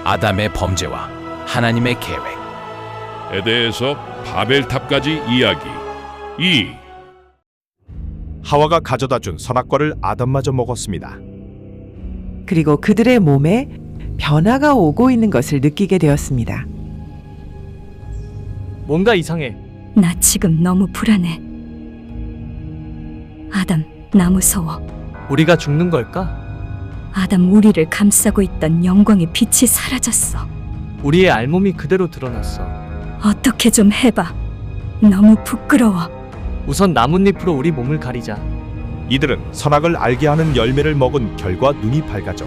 아담의 범죄와 하나님의 계획에 대해서 바벨탑까지 이야기 2. 하와가 가져다준 선악과를 아담마저 먹었습니다. 그리고 그들의 몸에 변화가 오고 있는 것을 느끼게 되었습니다. 뭔가 이상해. 나 지금 너무 불안해. 아담, 나 무서워. 우리가 죽는 걸까? 아담, 우리를 감싸고 있던 영광의 빛이 사라졌어. 우리의 알몸이 그대로 드러났어. 어떻게 좀 해봐. 너무 부끄러워. 우선 나뭇잎으로 우리 몸을 가리자. 이들은 선악을 알게 하는 열매를 먹은 결과 눈이 밝아져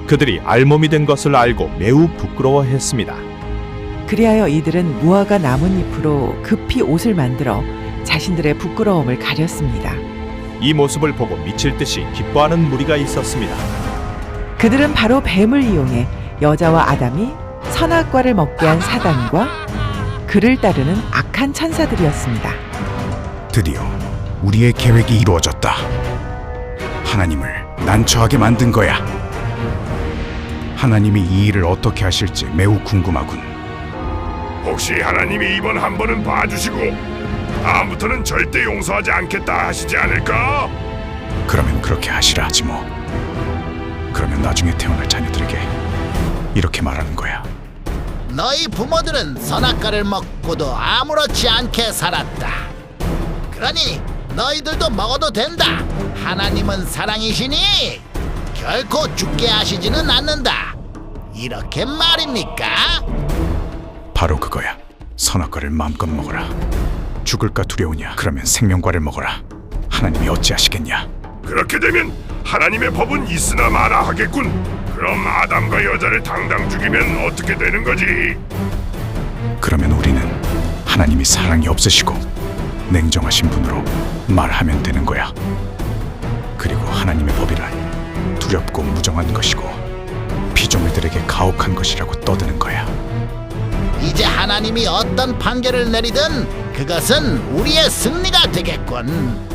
그들이 알몸이 된 것을 알고 매우 부끄러워했습니다. 그리하여 이들은 무화과 나뭇잎으로 급히 옷을 만들어 자신들의 부끄러움을 가렸습니다. 이 모습을 보고 미칠 듯이 기뻐하는 무리가 있었습니다. 그들은 바로 뱀을 이용해 여자와 아담이 선악과를 먹게 한 사단과 그를 따르는 악한 천사들이었습니다. 드디어 우리의 계획이 이루어졌다. 하나님을 난처하게 만든 거야. 하나님이 이 일을 어떻게 하실지 매우 궁금하군. 혹시 하나님이 이번 한 번은 봐주시고 다음부터는 절대 용서하지 않겠다 하시지 않을까? 그러면 그렇게 하시라 하지 뭐. 그러면 나중에 태어날 자녀들에게 이렇게 말하는 거야. 너희 부모들은 선악과를 먹고도 아무렇지 않게 살았다. 그러니 너희들도 먹어도 된다. 하나님은 사랑이시니 결코 죽게 하시지는 않는다. 이렇게 말입니까? 바로 그거야. 선악과를 마음껏 먹어라. 죽을까 두려우냐? 그러면 생명과를 먹어라. 하나님이 어찌하시겠냐? 그렇게 되면 하나님의 법은 있으나 마나 하겠군. 그럼 아담과 여자를 당장 죽이면 어떻게 되는 거지? 그러면 우리는 하나님이 사랑이 없으시고 냉정하신 분으로 말하면 되는 거야. 그리고 하나님의 법이란 두렵고 무정한 것이고 피조물들에게 가혹한 것이라고 떠드는 거야. 이제 하나님이 어떤 판결을 내리든 그것은 우리의 승리가 되겠군.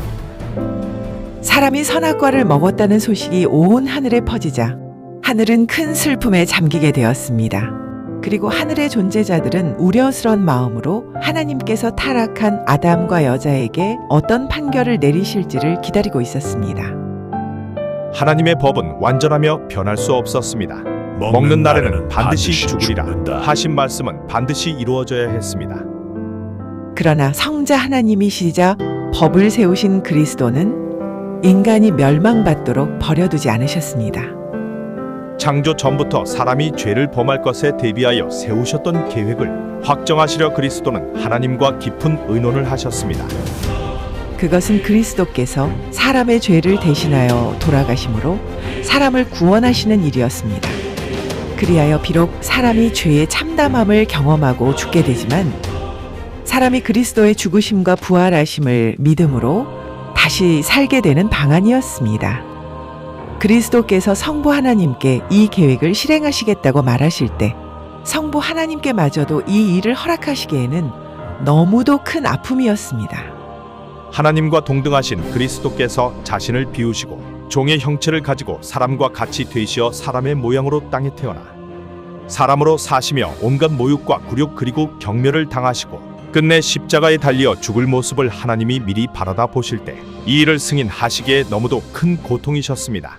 사람이 선악과를 먹었다는 소식이 온 하늘에 퍼지자 하늘은 큰 슬픔에 잠기게 되었습니다. 그리고 하늘의 존재자들은 우려스러운 마음으로 하나님께서 타락한 아담과 여자에게 어떤 판결을 내리실지를 기다리고 있었습니다. 하나님의 법은 완전하며 변할 수 없었습니다. 먹는 날에는 반드시 죽으리라 하신 말씀은 반드시 이루어져야 했습니다. 그러나 성자 하나님이시자 법을 세우신 그리스도는 인간이 멸망받도록 버려두지 않으셨습니다. 창조 전부터 사람이 죄를 범할 것에 대비하여 세우셨던 계획을 확정하시려 그리스도는 하나님과 깊은 의논을 하셨습니다. 그것은 그리스도께서 사람의 죄를 대신하여 돌아가심으로 사람을 구원하시는 일이었습니다. 그리하여 비록 사람이 죄의 참담함을 경험하고 죽게 되지만 사람이 그리스도의 죽으심과 부활하심을 믿음으로 다시 살게 되는 방안이었습니다. 그리스도께서 성부 하나님께 이 계획을 실행하시겠다고 말하실 때 성부 하나님께마저도 이 일을 허락하시기에는 너무도 큰 아픔이었습니다. 하나님과 동등하신 그리스도께서 자신을 비우시고 종의 형체를 가지고 사람과 같이 되시어 사람의 모양으로 땅에 태어나 사람으로 사시며 온갖 모욕과 굴욕 그리고 경멸을 당하시고 끝내 십자가에 달려 죽을 모습을 하나님이 미리 바라다 보실 때 이 일을 승인하시기에 너무도 큰 고통이셨습니다.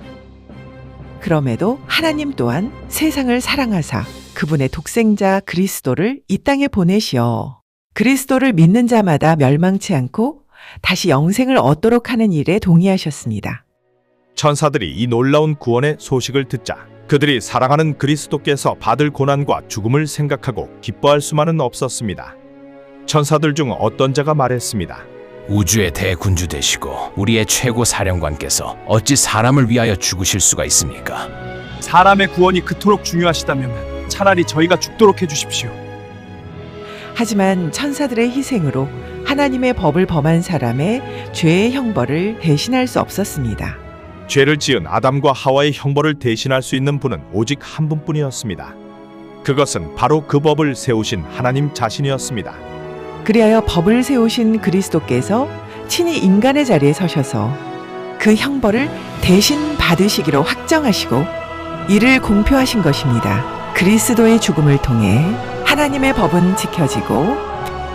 그럼에도 하나님 또한 세상을 사랑하사 그분의 독생자 그리스도를 이 땅에 보내시어 그리스도를 믿는 자마다 멸망치 않고 다시 영생을 얻도록 하는 일에 동의하셨습니다. 천사들이 이 놀라운 구원의 소식을 듣자 그들이 사랑하는 그리스도께서 받을 고난과 죽음을 생각하고 기뻐할 수만은 없었습니다. 천사들 중 어떤 자가 말했습니다. 우주의 대군주 되시고 우리의 최고 사령관께서 어찌 사람을 위하여 죽으실 수가 있습니까? 사람의 구원이 그토록 중요하시다면 차라리 저희가 죽도록 해주십시오. 하지만 천사들의 희생으로 하나님의 법을 범한 사람의 죄의 형벌을 대신할 수 없었습니다. 죄를 지은 아담과 하와의 형벌을 대신할 수 있는 분은 오직 한 분뿐이었습니다. 그것은 바로 그 법을 세우신 하나님 자신이었습니다. 그리하여 법을 세우신 그리스도께서 친히 인간의 자리에 서셔서 그 형벌을 대신 받으시기로 확정하시고 이를 공표하신 것입니다. 그리스도의 죽음을 통해 하나님의 법은 지켜지고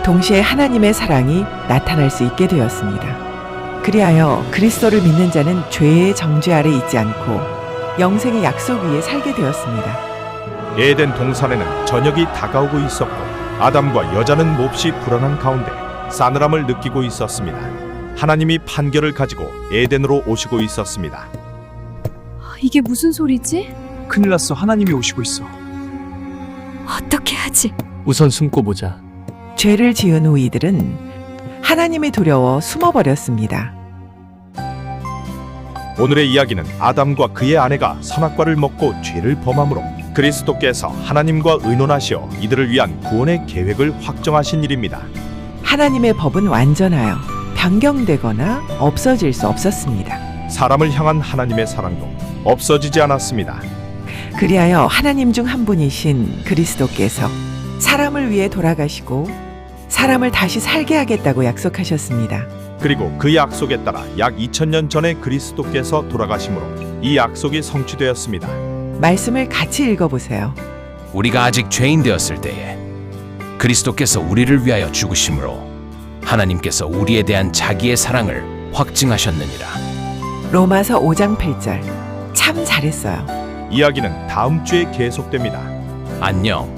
동시에 하나님의 사랑이 나타날 수 있게 되었습니다. 그리하여 그리스도를 믿는 자는 죄의 정죄 아래 있지 않고 영생의 약속 위에 살게 되었습니다. 에덴 동산에는 저녁이 다가오고 있었고 아담과 여자는 몹시 불안한 가운데 싸늘함을 느끼고 있었습니다. 하나님이 판결을 가지고 에덴으로 오시고 있었습니다. 이게 무슨 소리지? 큰일 났어. 하나님이 오시고 있어. 어떻게 하지? 우선 숨고 보자. 죄를 지은 후 이들은 하나님이 두려워 숨어버렸습니다. 오늘의 이야기는 아담과 그의 아내가 선악과를 먹고 죄를 범함으로 그리스도께서 하나님과 의논하시어 이들을 위한 구원의 계획을 확정하신 일입니다. 하나님의 법은 완전하여 변경되거나 없어질 수 없었습니다. 사람을 향한 하나님의 사랑도 없어지지 않았습니다. 그리하여 하나님 중 한 분이신 그리스도께서 사람을 위해 돌아가시고 사람을 다시 살게 하겠다고 약속하셨습니다. 그리고 그 약속에 따라 약 2000년 전에 그리스도께서 돌아가심으로 이 약속이 성취되었습니다. 말씀을 같이 읽어보세요. 우리가 아직 죄인 되었을 때에 그리스도께서 우리를 위하여 죽으심으로 하나님께서 우리에 대한 자기의 사랑을 확증하셨느니라. 로마서 5장 8절. 참 잘했어요. 이야기는 다음 주에 계속됩니다. 안녕.